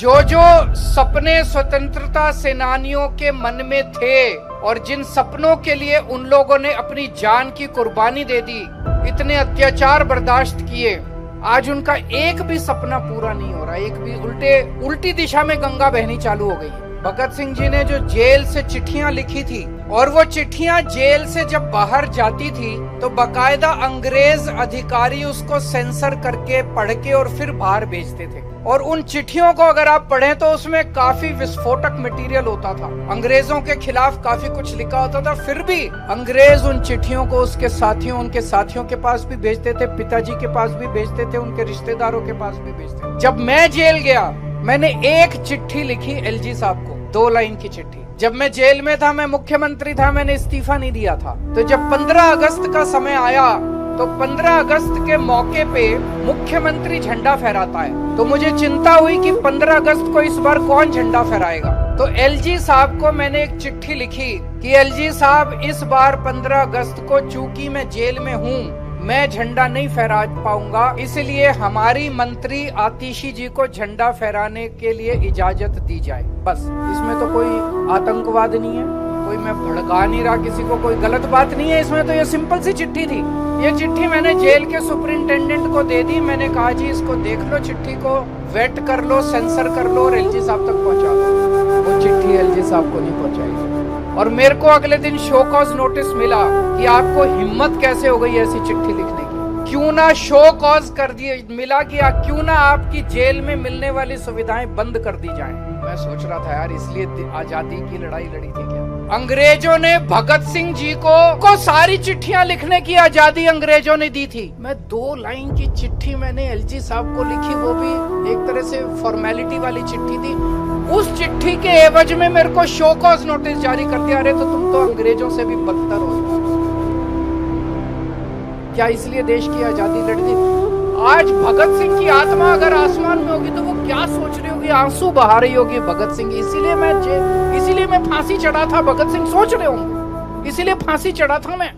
जो जो सपने स्वतंत्रता सेनानियों के मन में थे और जिन सपनों के लिए उन लोगों ने अपनी जान की कुर्बानी दे दी, इतने अत्याचार बर्दाश्त किए, आज उनका एक भी सपना पूरा नहीं हो रहा। एक भी उल्टी दिशा में गंगा बहनी चालू हो गई। भगत सिंह जी ने जो जेल से चिट्ठियां लिखी थी और वो चिट्ठियां जेल से जब बाहर जाती थी तो बकायदा अंग्रेज अधिकारी उसको सेंसर करके पढ़ के और फिर बाहर भेजते थे। और उन चिट्ठियों को अगर आप पढ़ें तो उसमें काफी विस्फोटक मटेरियल होता था, अंग्रेजों के खिलाफ काफी कुछ लिखा होता था। फिर भी अंग्रेज उन चिट्ठियों को उनके साथियों के पास भी भेजते थे, पिताजी के पास भी भेजते थे, उनके रिश्तेदारों के पास भी भेजते थे। जब मैं जेल गया, मैंने एक चिट्ठी लिखी एलजी साहब को, 2 लाइन की चिट्ठी। जब मैं जेल में था, मैं मुख्यमंत्री था, मैंने इस्तीफा नहीं दिया था। तो जब 15 अगस्त का समय आया तो 15 अगस्त के मौके पे मुख्यमंत्री झंडा फहराता है, तो मुझे चिंता हुई कि 15 अगस्त को इस बार कौन झंडा फहराएगा। तो एलजी साहब को मैंने एक चिट्ठी लिखी कि एलजी साहब, इस बार 15 अगस्त को चूंकि मैं जेल में हूँ, मैं झंडा नहीं फहरा पाऊंगा, इसलिए हमारी मंत्री आतिशी जी को झंडा फहराने के लिए इजाजत दी जाए। बस, इसमें तो कोई आतंकवाद नहीं है, कोई मैं भड़का नहीं रहा किसी को, कोई गलत बात नहीं है इसमें। तो ये सिंपल सी चिट्ठी थी। ये चिट्ठी मैंने जेल के सुपरिंटेंडेंट को दे दी। मैंने कहा जी इसको देख लो, चिट्ठी को वेट कर लो, सेंसर कर लो और एलजी साहब तक पहुंचा दो। वो चिट्ठी एलजी साहब को नहीं पहुंचाई और मेरे को अगले दिन शो कॉज नोटिस मिला कि आपको हिम्मत कैसे हो गई ऐसी चिट्ठी लिखने की, क्यों ना शो कॉज कर दिए मिला कि क्यों ना आपकी जेल में मिलने वाली सुविधाएं बंद कर दी जाएं। मैं सोच रहा था यार, इसलिए आजादी की लड़ाई लड़ी थी क्या? अंग्रेजों ने भगत सिंह जी को सारी चिट्ठियां लिखने की आजादी अंग्रेजों ने दी थी। मैं 2 लाइन की चिट्ठी मैंने एलजी साहब को लिखी, वो भी एक तरह से फॉर्मेलिटी वाली चिट्ठी थी। उस चिट्ठी के एवज में मेरे को शो कॉज नोटिस जारी कर दिया। अरे तो तुम तो अंग्रेजों से भी बदतर हो। क्या इसलिए देश की आजादी लड़ी थी? आज भगत सिंह की आत्मा अगर आसमान में होगी तो वो क्या सोच रही होगी, आंसू बहा रही होगी भगत सिंह। इसीलिए मैं फांसी चढ़ा था, भगत सिंह सोच रहे होंगे, इसीलिए फांसी चढ़ा था मैं।